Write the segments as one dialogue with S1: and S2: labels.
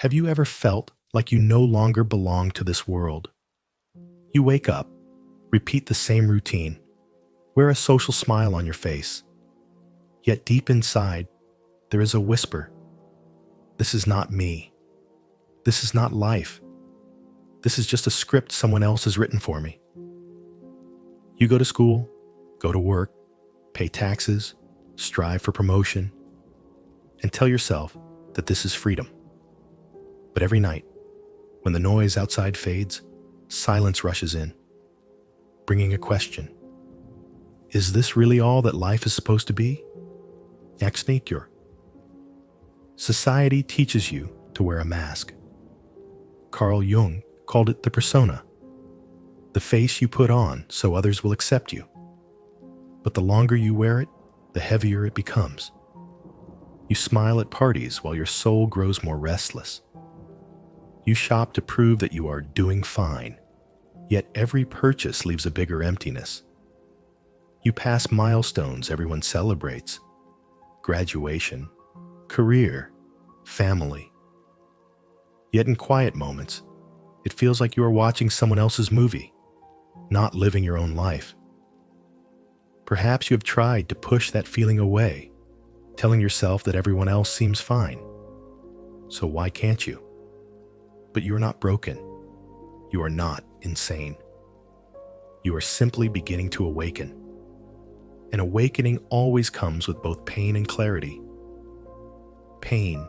S1: Have you ever felt like you no longer belong to this world? You wake up, repeat the same routine, wear a social smile on your face. Yet deep inside, there is a whisper. This is not me. This is not life. This is just a script someone else has written for me. You go to school, go to work, pay taxes, strive for promotion, and tell yourself that this is freedom. But every night, when the noise outside fades, silence rushes in, bringing a question. Is this really all that life is supposed to be? Exnikur. Society teaches you to wear a mask. Carl Jung called it the persona, the face you put on so others will accept you. But the longer you wear it, the heavier it becomes. You smile at parties while your soul grows more restless. You shop to prove that you are doing fine, yet every purchase leaves a bigger emptiness. You pass milestones everyone celebrates: graduation, career, family. Yet in quiet moments, it feels like you are watching someone else's movie, not living your own life. Perhaps you have tried to push that feeling away, telling yourself that everyone else seems fine. So why can't you? But you are not broken. You are not insane. You are simply beginning to awaken. An awakening always comes with both pain and clarity. Pain,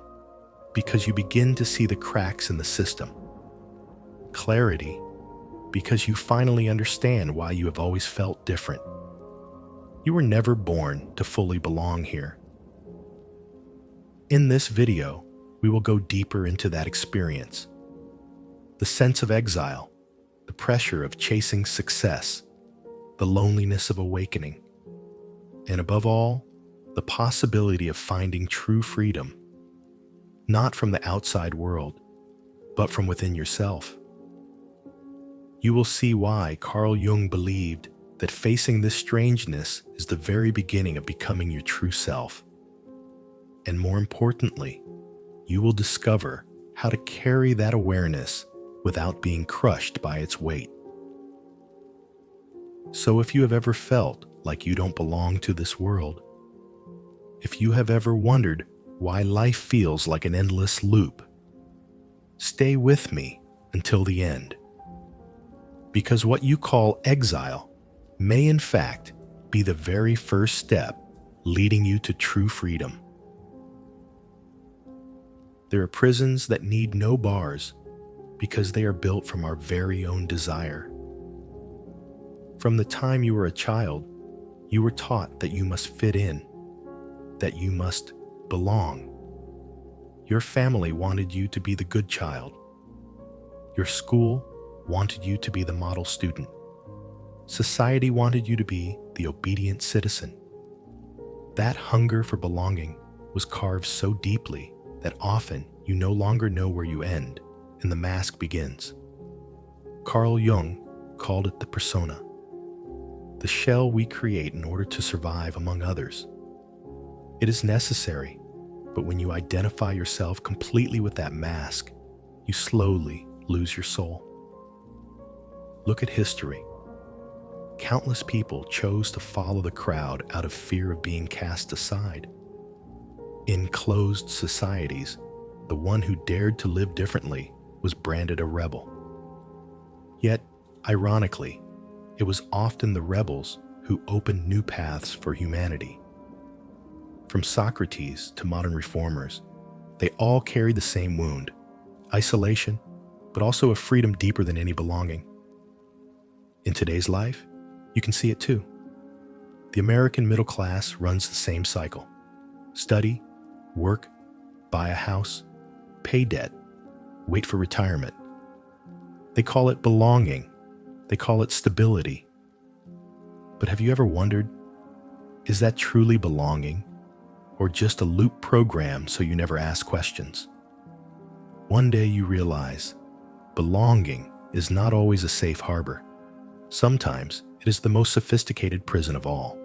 S1: because you begin to see the cracks in the system. Clarity, because you finally understand why you have always felt different. You were never born to fully belong here. In this video, we will go deeper into that experience. The sense of exile, the pressure of chasing success, the loneliness of awakening, and above all, the possibility of finding true freedom, not from the outside world, but from within yourself. You will see why Carl Jung believed that facing this strangeness is the very beginning of becoming your true self. And more importantly, you will discover how to carry that awareness without being crushed by its weight. So if you have ever felt like you don't belong to this world, if you have ever wondered why life feels like an endless loop, stay with me until the end. Because what you call exile may in fact be the very first step leading you to true freedom. There are prisons that need no bars because they are built from our very own desire. From the time you were a child, you were taught that you must fit in, that you must belong. Your family wanted you to be the good child. Your school wanted you to be the model student. Society wanted you to be the obedient citizen. That hunger for belonging was carved so deeply that often you no longer know where you end and the mask begins. Carl Jung called it the persona, the shell we create in order to survive among others. It is necessary, but when you identify yourself completely with that mask, you slowly lose your soul. Look at history. Countless people chose to follow the crowd out of fear of being cast aside. In closed societies, the one who dared to live differently was branded a rebel. Yet, ironically, it was often the rebels who opened new paths for humanity. From Socrates to modern reformers, they all carried the same wound: isolation, but also a freedom deeper than any belonging. In today's life, you can see it too. The American middle class runs the same cycle: study, work, buy a house, pay debt, wait for retirement. They call it belonging. They call it stability. But have you ever wondered, is that truly belonging, or just a loop program so you never ask questions? One day you realize belonging is not always a safe harbor. Sometimes it is the most sophisticated prison of all.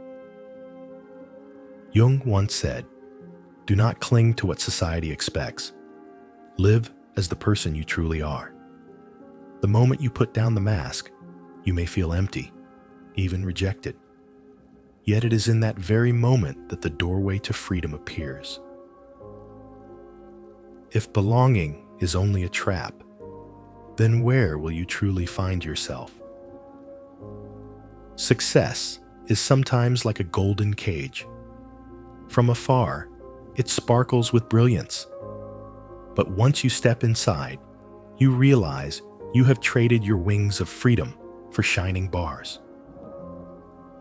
S1: Jung once said, "Do not cling to what society expects. Live as the person you truly are. The moment you put down the mask, you may feel empty, even rejected. Yet it is in that very moment that the doorway to freedom appears. If belonging is only a trap, then where will you truly find yourself? Success is sometimes like a golden cage. From afar, it sparkles with brilliance. But once you step inside, you realize you have traded your wings of freedom for shining bars.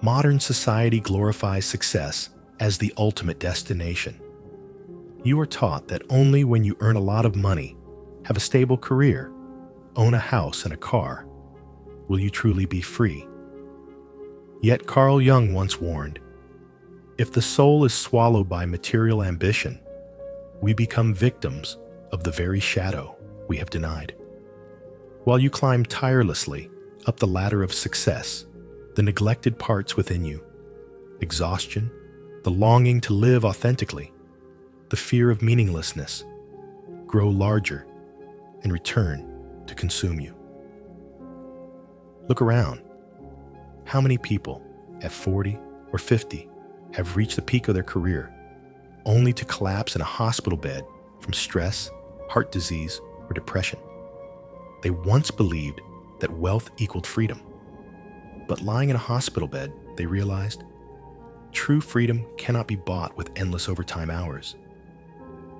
S1: Modern society glorifies success as the ultimate destination. You are taught that only when you earn a lot of money, have a stable career, own a house and a car, will you truly be free. Yet Carl Jung once warned, if the soul is swallowed by material ambition, we become victims of the very shadow we have denied. While you climb tirelessly up the ladder of success, the neglected parts within you, exhaustion, the longing to live authentically, the fear of meaninglessness, grow larger and return to consume you. Look around. How many people at 40 or 50 have reached the peak of their career only to collapse in a hospital bed from stress, heart disease, or depression? They once believed that wealth equaled freedom. But lying in a hospital bed, they realized true freedom cannot be bought with endless overtime hours,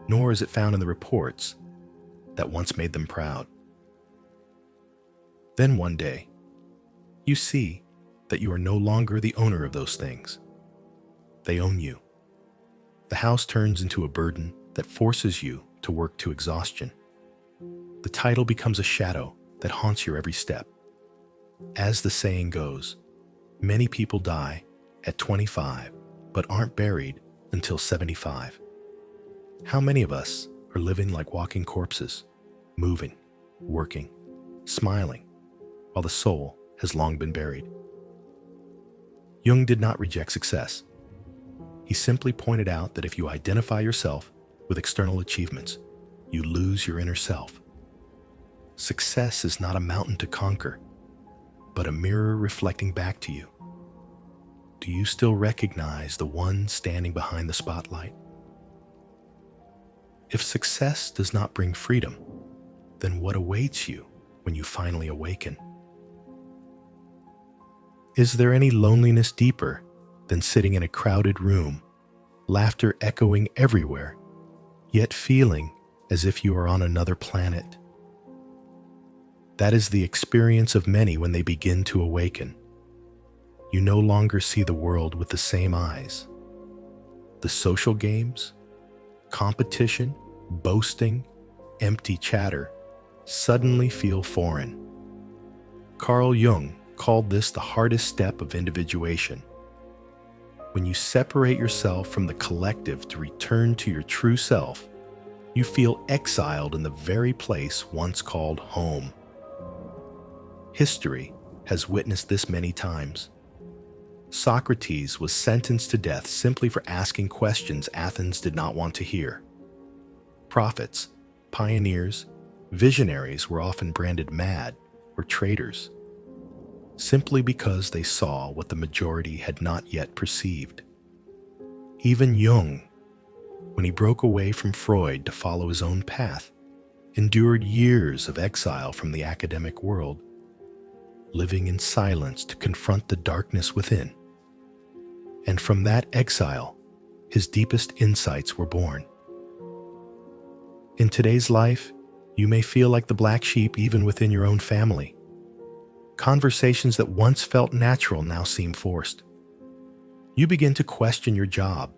S1: nor is it found in the reports that once made them proud. Then one day, you see that you are no longer the owner of those things. They own you. The house turns into a burden that forces you to work to exhaustion. The title becomes a shadow that haunts your every step. As the saying goes, many people die at 25 but aren't buried until 75. How many of us are living like walking corpses, moving, working, smiling, while the soul has long been buried? Jung did not reject success. He simply pointed out that if you identify yourself with external achievements, you lose your inner self. Success is not a mountain to conquer, but a mirror reflecting back to you. Do you still recognize the one standing behind the spotlight? If success does not bring freedom, then what awaits you when you finally awaken? Is there any loneliness deeper than sitting in a crowded room, laughter echoing everywhere, yet feeling as if you are on another planet? That is the experience of many when they begin to awaken. You no longer see the world with the same eyes. The social games, competition, boasting, empty chatter suddenly feel foreign. Carl Jung called this the hardest step of individuation. When you separate yourself from the collective to return to your true self, you feel exiled in the very place once called home. History has witnessed this many times. Socrates was sentenced to death simply for asking questions Athens did not want to hear. Prophets, pioneers, visionaries were often branded mad or traitors, simply because they saw what the majority had not yet perceived. Even Jung, when he broke away from Freud to follow his own path, endured years of exile from the academic world, living in silence to confront the darkness within. And from that exile, his deepest insights were born. In today's life, you may feel like the black sheep even within your own family. Conversations that once felt natural now seem forced. You begin to question your job,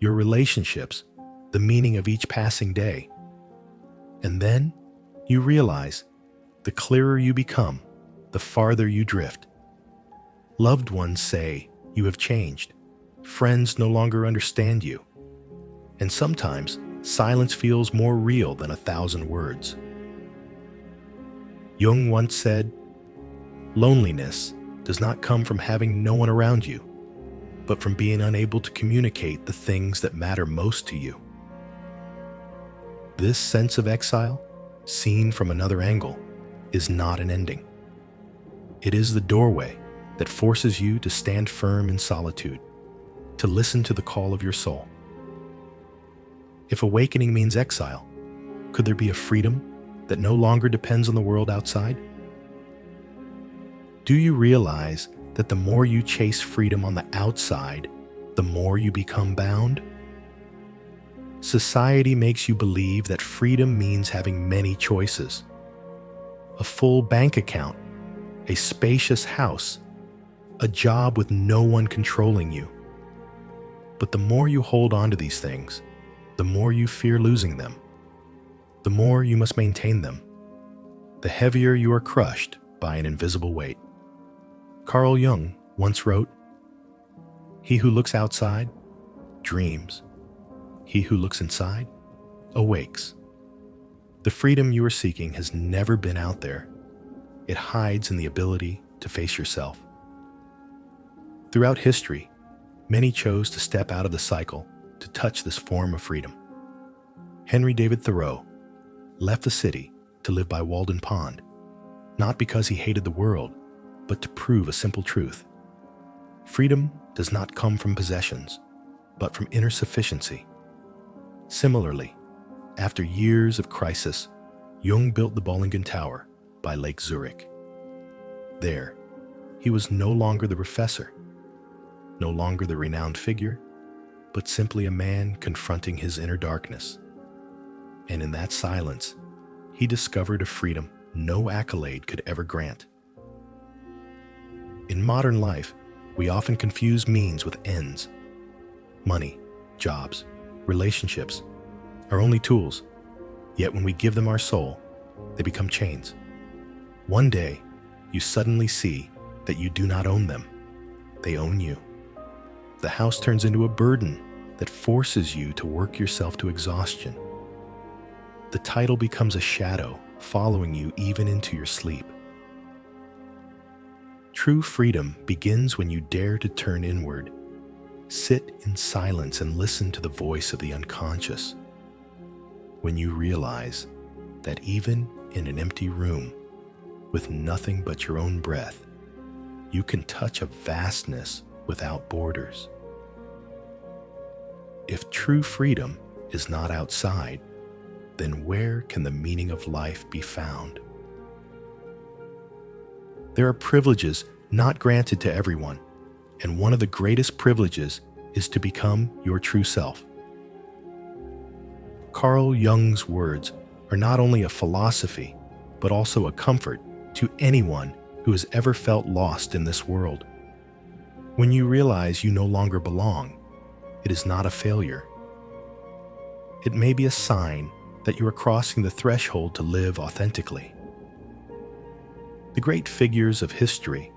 S1: your relationships, the meaning of each passing day. And then you realize the clearer you become, the farther you drift. Loved ones say you have changed. Friends no longer understand you. And sometimes silence feels more real than 1,000 words. Jung once said, "Loneliness does not come from having no one around you, but from being unable to communicate the things that matter most to you." This sense of exile seen from another angle, is not an ending. It is the doorway that forces you to stand firm in solitude, to listen to the call of your soul. If awakening means exile, could there be a freedom that no longer depends on the world outside? Do you realize that the more you chase freedom on the outside, the more you become bound? Society makes you believe that freedom means having many choices. A full bank account, a spacious house, a job with no one controlling you. But the more you hold on to these things, the more you fear losing them. The more you must maintain them, the heavier you are crushed by an invisible weight. Carl Jung once wrote, "He who looks outside dreams. He who looks inside awakes." The freedom you are seeking has never been out there. It hides in the ability to face yourself. Throughout history, many chose to step out of the cycle to touch this form of freedom. Henry David Thoreau left the city to live by Walden Pond, not because he hated the world, but to prove a simple truth. Freedom does not come from possessions, but from inner sufficiency. Similarly, after years of crisis, Jung built the Bollingen Tower by Lake Zurich. There, he was no longer the professor, no longer the renowned figure, but simply a man confronting his inner darkness. And in that silence, he discovered a freedom no accolade could ever grant. In modern life, we often confuse means with ends. Money, jobs, relationships are only tools, yet when we give them our soul, they become chains. One day, you suddenly see that you do not own them. They own you. The house turns into a burden that forces you to work yourself to exhaustion. The title becomes a shadow following you even into your sleep. True freedom begins when you dare to turn inward, sit in silence and listen to the voice of the unconscious. When you realize that even in an empty room, with nothing but your own breath, you can touch a vastness without borders. If true freedom is not outside, then where can the meaning of life be found? There are privileges not granted to everyone, and one of the greatest privileges is to become your true self. Carl Jung's words are not only a philosophy, but also a comfort to anyone who has ever felt lost in this world. When you realize you no longer belong, it is not a failure. It may be a sign that you are crossing the threshold to live authentically. The great figures of history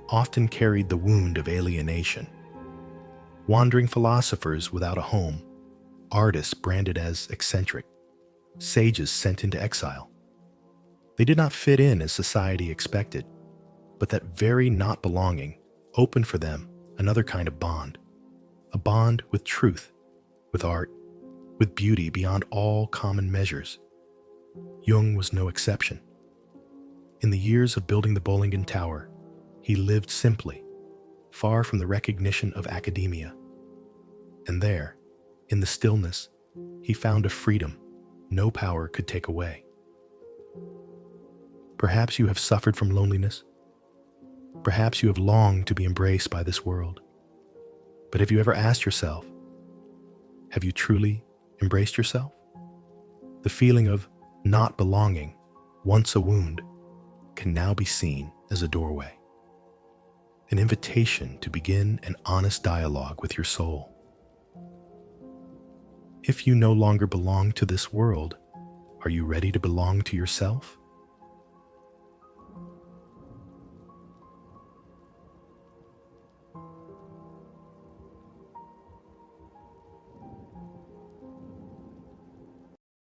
S1: often carried the wound of alienation. Wandering philosophers without a home, artists branded as eccentric, sages sent into exile. They did not fit in as society expected, but that very not belonging opened for them another kind of bond, a bond with truth, with art, with beauty beyond all common measures. Jung was no exception. In the years of building the Bollingen Tower, he lived simply, far from the recognition of academia. And there, in the stillness, he found a freedom no power could take away. Perhaps you have suffered from loneliness. Perhaps you have longed to be embraced by this world. But have you ever asked yourself, have you truly embraced yourself? The feeling of not belonging, once a wound, can now be seen as a doorway, an invitation to begin an honest dialogue with your soul. If you no longer belong to this world, are you ready to belong to yourself?